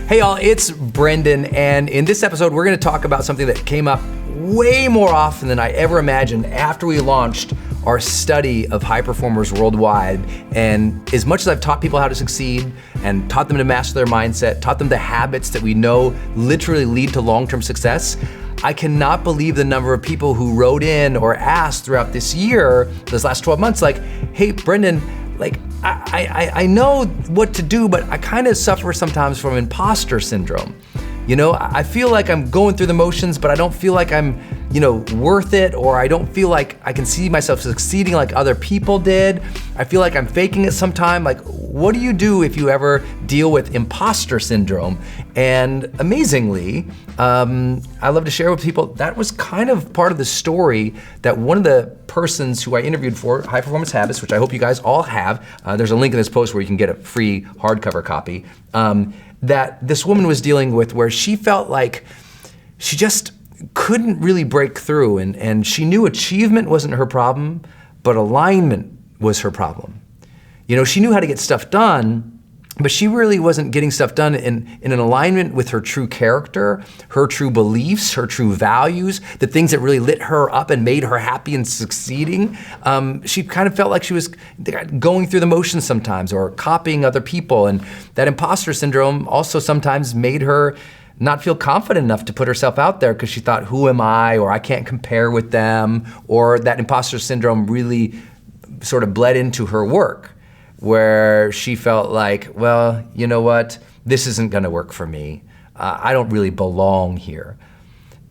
Hey y'all, it's Brendon, and in this episode we're gonna talk about something that came up way more often than I ever imagined after we launched our study of high performers worldwide. And as much as I've taught people how to succeed and taught them to master their mindset, taught them the habits that we know literally lead to long-term success, I cannot believe the number of people who wrote in or asked throughout this year, this last 12 months, like, hey Brendon, like, I know what to do, but I kind of suffer sometimes from imposter syndrome. You know, I feel like I'm going through the motions, but I don't feel like I'm, worth it, or I don't feel like I can see myself succeeding like other people did. I feel like I'm faking it sometime. Like, what do you do if you ever deal with imposter syndrome? And amazingly, I love to share with people, that was kind of part of the story that one of the persons who I interviewed for High Performance Habits, which I hope you guys all have, there's a link in this post where you can get a free hardcover copy, that this woman was dealing with, where she felt like she just couldn't really break through, and she knew achievement wasn't her problem, but alignment was her problem. She knew how to get stuff done, but she really wasn't getting stuff done in an alignment with her true character, her true beliefs, her true values, the things that really lit her up and made her happy and succeeding. She kind of felt like she was going through the motions sometimes, or copying other people. And that imposter syndrome also sometimes made her not feel confident enough to put herself out there, because she thought, who am I? Or I can't compare with them. Or that imposter syndrome really sort of bled into her work, where she felt like, well, you know what? This isn't gonna work for me. I don't really belong here.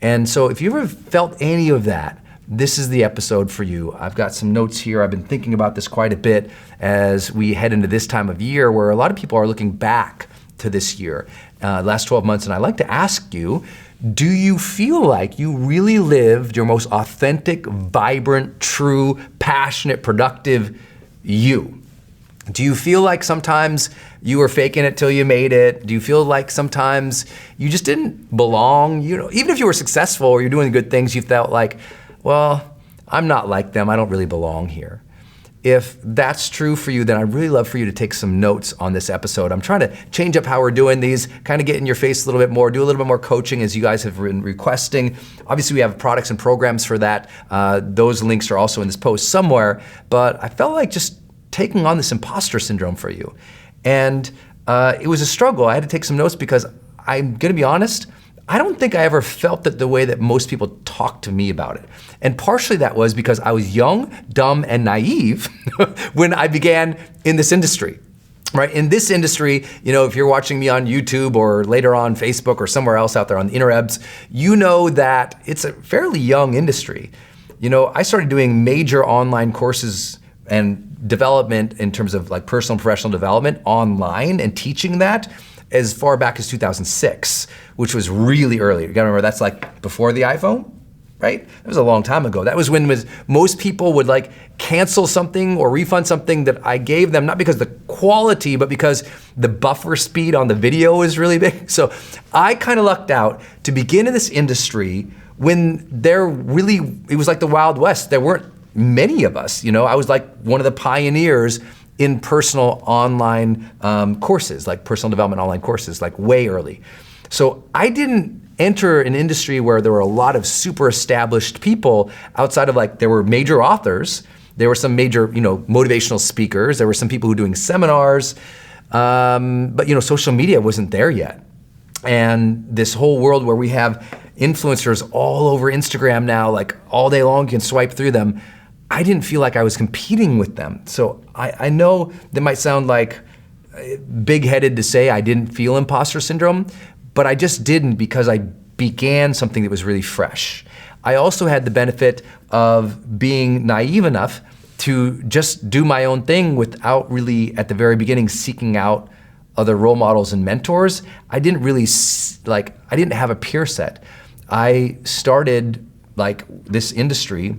And so if you ever felt any of that, this is the episode for you. I've got some notes here. I've been thinking about this quite a bit as we head into this time of year, where a lot of people are looking back to this year, last 12 months. And I'd like to ask you, do you feel like you really lived your most authentic, vibrant, true, passionate, productive you? Do you feel like sometimes you were faking it till you made it? Do you feel like sometimes you just didn't belong? Even if you were successful or you're doing good things, you felt like, well, I'm not like them. I don't really belong here. If that's true for you, then I'd really love for you to take some notes on this episode. I'm trying to change up how we're doing these, kind of get in your face a little bit more, do a little bit more coaching as you guys have been requesting. Obviously, we have products and programs for that. Those links are also in this post somewhere, but I felt like just taking on this imposter syndrome for you. And it was a struggle. I had to take some notes, because I'm gonna be honest, I don't think I ever felt it the way that most people talk to me about it. And partially that was because I was young, dumb, and naive when I began in this industry. Right, in this industry, if you're watching me on YouTube or later on Facebook or somewhere else out there on the interwebs, you know that it's a fairly young industry. I started doing major online courses and development in terms of like personal and professional development online, and teaching that as far back as 2006, which was really early. You gotta remember, that's like before the iPhone, right? That was a long time ago. That was when most people would like cancel something or refund something that I gave them, not because of the quality, but because the buffer speed on the video is really big. So I kind of lucked out to begin in this industry when it was like the Wild West. There weren't many of us. I was like one of the pioneers in personal online courses, like personal development online courses, like way early. So I didn't enter an industry where there were a lot of super established people outside of, like, there were major authors, there were some major, motivational speakers, there were some people who were doing seminars, but social media wasn't there yet. And this whole world where we have influencers all over Instagram now, like all day long, you can swipe through them. I didn't feel like I was competing with them. So I know that might sound like big-headed to say I didn't feel imposter syndrome, but I just didn't, because I began something that was really fresh. I also had the benefit of being naive enough to just do my own thing without really, at the very beginning, seeking out other role models and mentors. I didn't really, I didn't have a peer set. I started this industry,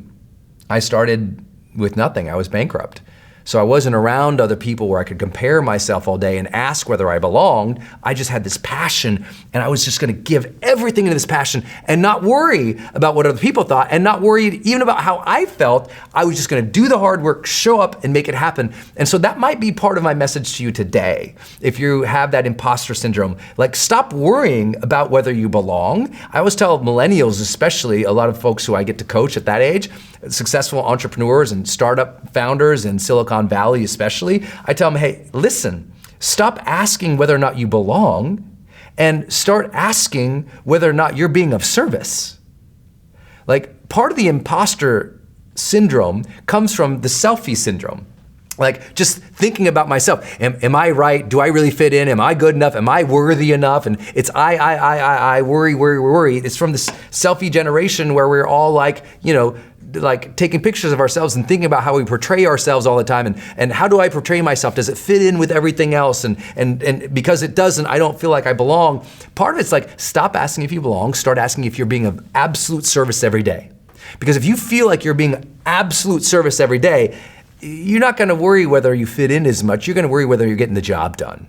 I started with nothing. I was bankrupt. So I wasn't around other people where I could compare myself all day and ask whether I belonged. I just had this passion, and I was just gonna give everything into this passion and not worry about what other people thought and not worry even about how I felt. I was just gonna do the hard work, show up, and make it happen. And so that might be part of my message to you today. If you have that imposter syndrome, like, stop worrying about whether you belong. I always tell millennials, especially a lot of folks who I get to coach at that age, successful entrepreneurs and startup founders in Silicon Valley especially, I tell them, hey, listen, stop asking whether or not you belong and start asking whether or not you're being of service. Like, part of the imposter syndrome comes from the selfie syndrome. Like, just thinking about myself. Am I right? Do I really fit in? Am I good enough? Am I worthy enough? And it's I worry. It's from this selfie generation where we're all like, like taking pictures of ourselves and thinking about how we portray ourselves all the time, and how do I portray myself? Does it fit in with everything else? And because it doesn't, I don't feel like I belong. Part of it's like, stop asking if you belong, start asking if you're being of absolute service every day. Because if you feel like you're being absolute service every day, you're not gonna worry whether you fit in as much, you're gonna worry whether you're getting the job done.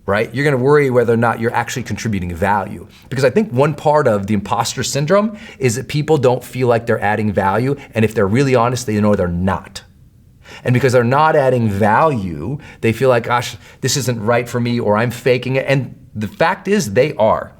Right? You're gonna worry whether or not you're actually contributing value. Because I think one part of the imposter syndrome is that people don't feel like they're adding value, and if they're really honest, they know they're not. And because they're not adding value, they feel like, gosh, this isn't right for me, or I'm faking it, and the fact is they are.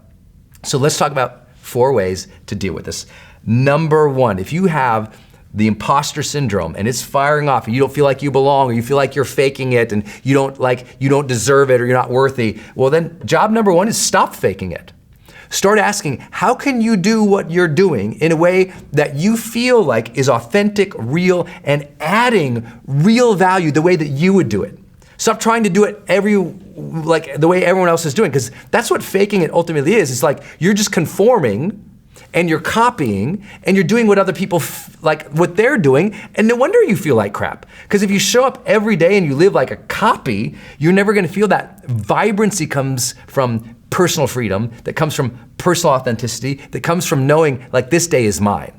So let's talk about 4 ways to deal with this. Number 1, if you have the imposter syndrome and it's firing off and you don't feel like you belong, or you feel like you're faking it and you don't deserve it, or you're not worthy, well then job number 1 is stop faking it. Start asking, how can you do what you're doing in a way that you feel like is authentic, real, and adding real value the way that you would do it. Stop trying to do it the way everyone else is doing, because that's what faking it ultimately is. It's like you're just conforming and you're copying and you're doing what other people like what they're doing, and no wonder you feel like crap. Because if you show up every day and you live like a copy, you're never gonna feel that vibrancy comes from personal freedom, that comes from personal authenticity, that comes from knowing like this day is mine.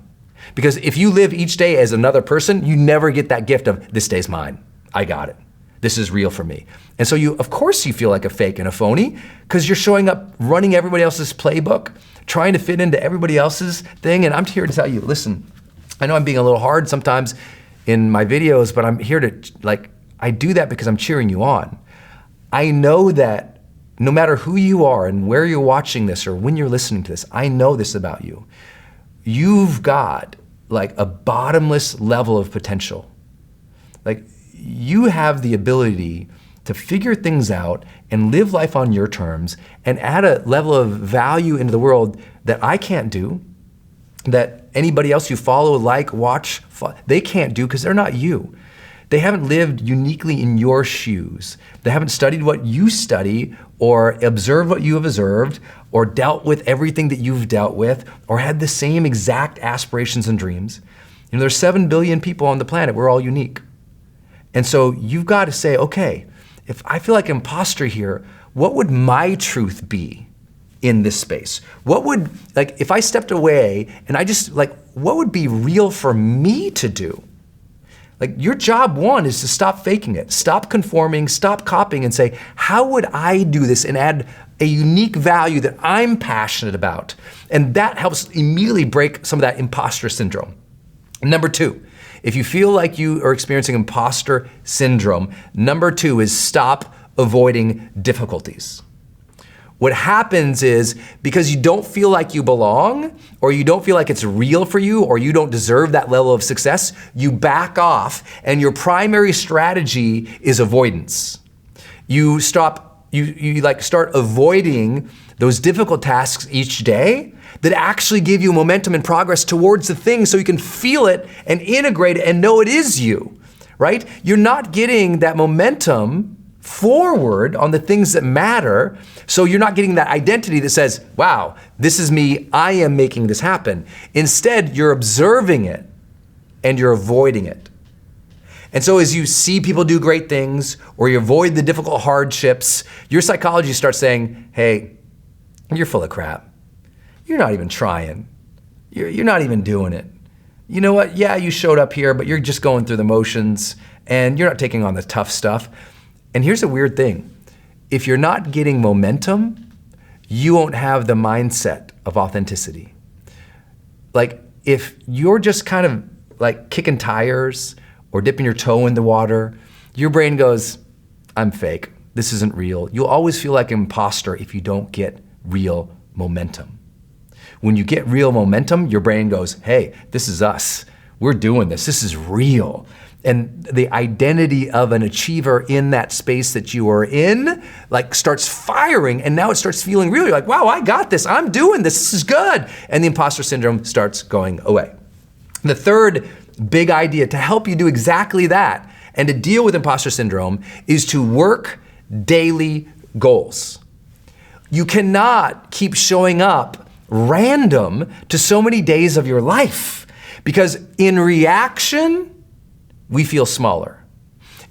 Because if you live each day as another person, you never get that gift of this day's mine. I got it. This is real for me. And so of course you feel like a fake and a phony, because you're showing up running everybody else's playbook, trying to fit into everybody else's thing. And I'm here to tell you, listen, I know I'm being a little hard sometimes in my videos, but I'm here to, I do that because I'm cheering you on. I know that no matter who you are and where you're watching this or when you're listening to this, I know this about you. You've got like a bottomless level of potential. Like, you have the ability to figure things out and live life on your terms and add a level of value into the world that I can't do, that anybody else you follow, watch, they can't do, because they're not you. They haven't lived uniquely in your shoes. They haven't studied what you study, or observed what you have observed, or dealt with everything that you've dealt with, or had the same exact aspirations and dreams. There's 7 billion people on the planet. We're all unique. And so you've got to say, okay, if I feel like an imposter here, what would my truth be in this space? What would, if I stepped away and I just, what would be real for me to do? Your job 1 is to stop faking it, stop conforming, stop copying, and say, how would I do this and add a unique value that I'm passionate about? And that helps immediately break some of that imposter syndrome. Number 2, if you feel like you are experiencing imposter syndrome, number 2 is stop avoiding difficulties. What happens is, because you don't feel like you belong, or you don't feel like it's real for you, or you don't deserve that level of success, you back off, and your primary strategy is avoidance. You start avoiding those difficult tasks each day that actually give you momentum and progress towards the thing, so you can feel it and integrate it and know it is you, right? You're not getting that momentum forward on the things that matter, so you're not getting that identity that says, wow, this is me, I am making this happen. Instead, you're observing it and you're avoiding it. And so as you see people do great things, or you avoid the difficult hardships, your psychology starts saying, hey, you're full of crap. You're not even trying. You're not even doing it. You know what? Yeah, you showed up here, but you're just going through the motions, and you're not taking on the tough stuff. And here's a weird thing. If you're not getting momentum, you won't have the mindset of authenticity. Like if you're just kind of like kicking tires or dipping your toe in the water, your brain goes, I'm fake. This isn't real. You'll always feel like an imposter if you don't get real momentum. When you get real momentum, your brain goes, hey, this is us. We're doing this. This is real. And the identity of an achiever in that space that you are in, like starts firing, and now it starts feeling real. You're like, wow, I got this. I'm doing this. This is good. And the imposter syndrome starts going away. The third big idea to help you do exactly that and to deal with imposter syndrome is to work daily goals. You cannot keep showing up random to so many days of your life, because in reaction, we feel smaller.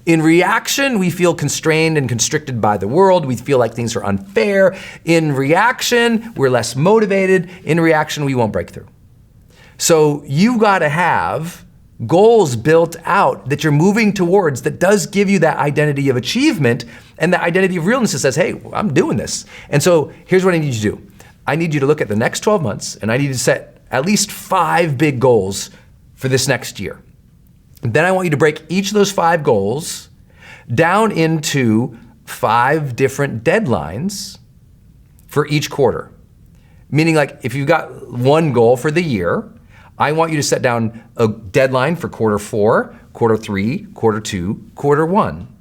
In reaction, we feel constrained and constricted by the world. We feel like things are unfair. In reaction, we're less motivated. In reaction, we won't break through. So you gotta have goals built out that you're moving towards that does give you that identity of achievement and that identity of realness that says, hey, I'm doing this. And so here's what I need you to do. I need you to look at the next 12 months and I need you to set at least 5 big goals for this next year. Then I want you to break each of those 5 goals down into 5 different deadlines for each quarter. Meaning like if you've got one goal for the year, I want you to set down a deadline for quarter 4, quarter 3, quarter 2, quarter 1.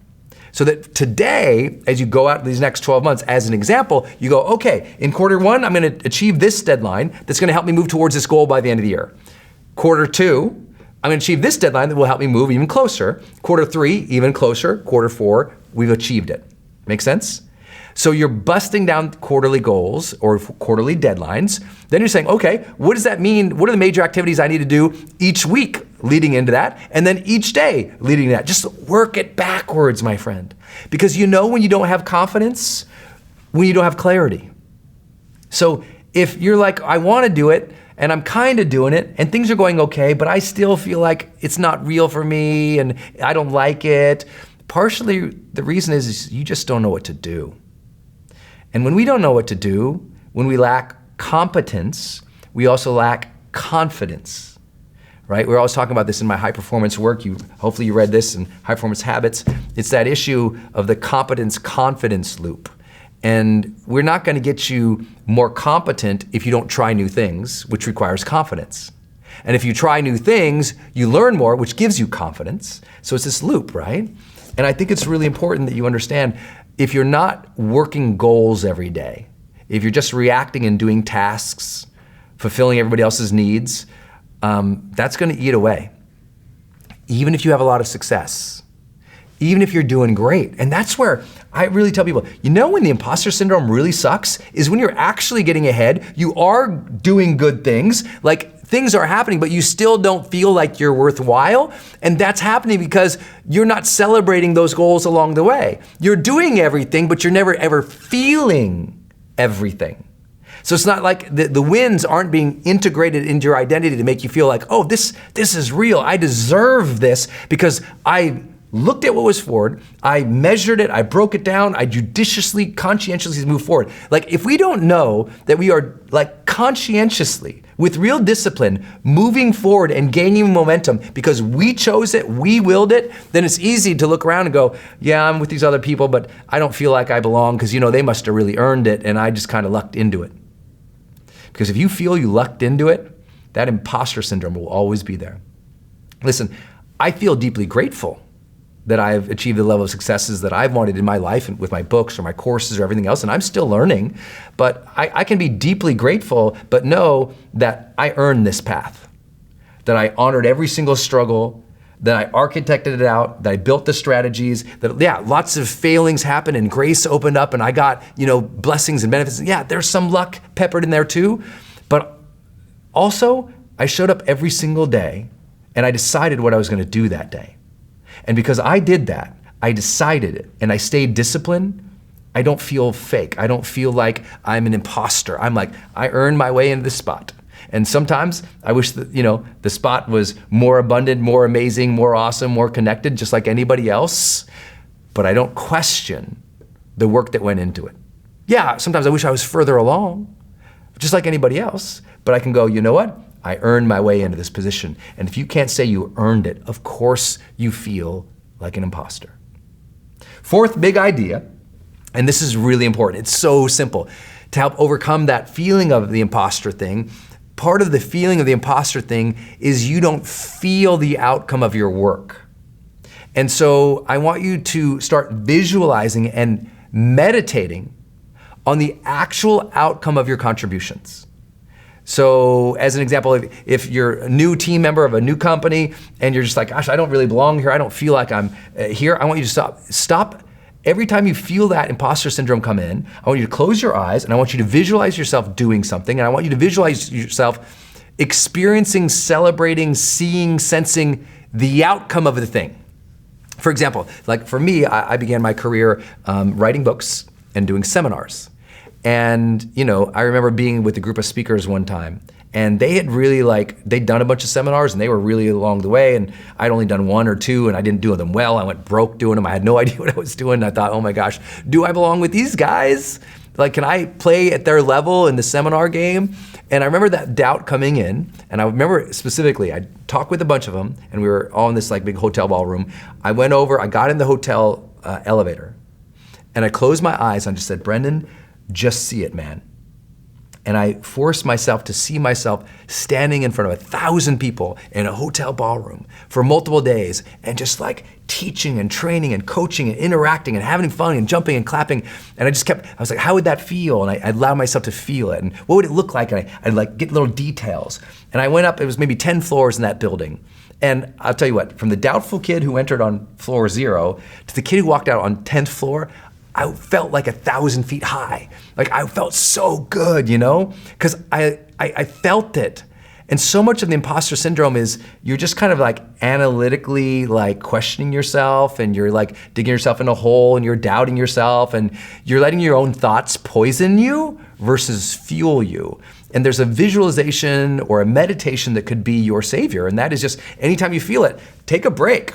So that today, as you go out these next 12 months, as an example, you go, okay, in quarter 1, I'm gonna achieve this deadline that's gonna help me move towards this goal by the end of the year. Quarter 2, I'm gonna achieve this deadline that will help me move even closer. Quarter 3, even closer. Quarter 4, we've achieved it. Make sense? So you're busting down quarterly goals or quarterly deadlines. Then you're saying, okay, what does that mean? What are the major activities I need to do each week leading into that? And then each day leading to that. Just work it backwards, my friend. Because you know when you don't have confidence, when you don't have clarity. So if you're like, I wanna do it, and I'm kind of doing it, and things are going okay, but I still feel like it's not real for me, and I don't like it. Partially, the reason is you just don't know what to do. And when we don't know what to do, when we lack competence, we also lack confidence, right? We're always talking about this in my high performance work. Hopefully you read this in High Performance Habits. It's that issue of the competence-confidence loop. And we're not gonna get you more competent if you don't try new things, which requires confidence. And if you try new things, you learn more, which gives you confidence. So it's this loop, right? And I think it's really important that you understand, if you're not working goals every day, if you're just reacting and doing tasks, fulfilling everybody else's needs, that's gonna eat away. Even if you have a lot of success, even if you're doing great. And that's where I really tell people, you know when the imposter syndrome really sucks is when you're actually getting ahead, you are doing good things, like things are happening, but you still don't feel like you're worthwhile. And that's happening because you're not celebrating those goals along the way. You're doing everything, but you're never ever feeling everything. So it's not like the wins aren't being integrated into your identity to make you feel like, oh, this is real. I deserve this because I looked at what was forward, I measured it, I broke it down, I judiciously, conscientiously moved forward. Like if we don't know that we are like conscientiously, with real discipline, moving forward and gaining momentum because we chose it, we willed it, then it's easy to look around and go, yeah, I'm with these other people, but I don't feel like I belong because they must have really earned it and I just kind of lucked into it. Because if you feel you lucked into it, that imposter syndrome will always be there. Listen, I feel deeply grateful that I've achieved the level of successes that I've wanted in my life and with my books or my courses or everything else, and I'm still learning, but I can be deeply grateful, but know that I earned this path, that I honored every single struggle, that I architected it out, that I built the strategies, that lots of failings happened and grace opened up and I got, blessings and benefits. Yeah, there's some luck peppered in there too, but also I showed up every single day and I decided what I was gonna do that day. And because I did that, I decided it, and I stayed disciplined, I don't feel fake. I don't feel like I'm an imposter. I'm like, I earned my way into this spot. And sometimes I wish that, the spot was more abundant, more amazing, more awesome, more connected, just like anybody else. But I don't question the work that went into it. Yeah, sometimes I wish I was further along, just like anybody else. But I can go, you know what? I earned my way into this position. And if you can't say you earned it, of course you feel like an imposter. Fourth big idea, and this is really important. It's so simple. To help overcome that feeling of the imposter thing, part of the feeling of the imposter thing is you don't feel the outcome of your work. And so I want you to start visualizing and meditating on the actual outcome of your contributions. So as an example, if you're a new team member of a new company and you're just like, gosh, I don't really belong here, I don't feel like I'm here, I want you to stop. Every time you feel that imposter syndrome come in, I want you to close your eyes and I want you to visualize yourself doing something, and I want you to visualize yourself experiencing, celebrating, seeing, sensing the outcome of the thing. For example, like for me, I began my career writing books and doing seminars. And I remember being with a group of speakers one time, and they had really they'd done a bunch of seminars and they were really along the way, and I'd only done one or two and I didn't do them well. I went broke doing them. I had no idea what I was doing. And I thought, oh my gosh, do I belong with these guys? Can I play at their level in the seminar game? And I remember that doubt coming in, and I remember specifically, I talked with a bunch of them and we were all in this big hotel ballroom. I went over, I got in the hotel elevator and I closed my eyes and I just said, Brendon, just see it, man. And I forced myself to see myself standing in front of 1,000 people in a hotel ballroom for multiple days and just teaching and training and coaching and interacting and having fun and jumping and clapping. And I was like, how would that feel? And I allowed myself to feel it. And what would it look like? And I'd get little details. And I went up, it was maybe 10 floors in that building. And I'll tell you what, from the doubtful kid who entered on floor 0 to the kid who walked out on 10th floor, I felt like 1,000 feet high. I felt so good, because I felt it. And so much of the imposter syndrome is you're just kind of analytically questioning yourself, and you're digging yourself in a hole, and you're doubting yourself, and you're letting your own thoughts poison you versus fuel you. And there's a visualization or a meditation that could be your savior. And that is just anytime you feel it, take a break.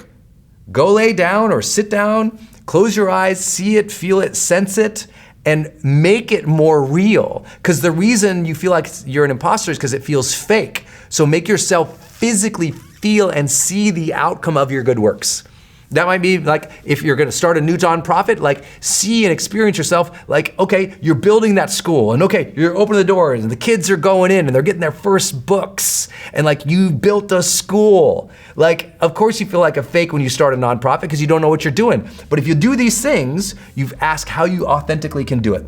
Go lay down or sit down, close your eyes, see it, feel it, sense it, and make it more real. Because the reason you feel like you're an imposter is because it feels fake. So make yourself physically feel and see the outcome of your good works. That might be if you're gonna start a new nonprofit, see and experience yourself okay, you're building that school, and okay, you're opening the doors and the kids are going in and they're getting their first books, and you built a school. Of course you feel like a fake when you start a nonprofit because you don't know what you're doing. But if you do these things, you've asked how you authentically can do it.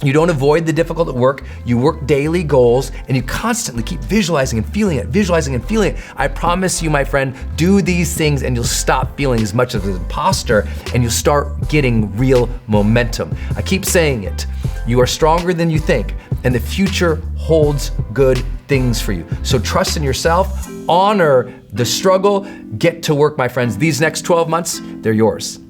You don't avoid the difficult work, you work daily goals, and you constantly keep visualizing and feeling it, visualizing and feeling it. I promise you, my friend, do these things and you'll stop feeling as much of an imposter and you'll start getting real momentum. I keep saying it. You are stronger than you think, and the future holds good things for you. So trust in yourself, honor the struggle, get to work, my friends. These next 12 months, they're yours.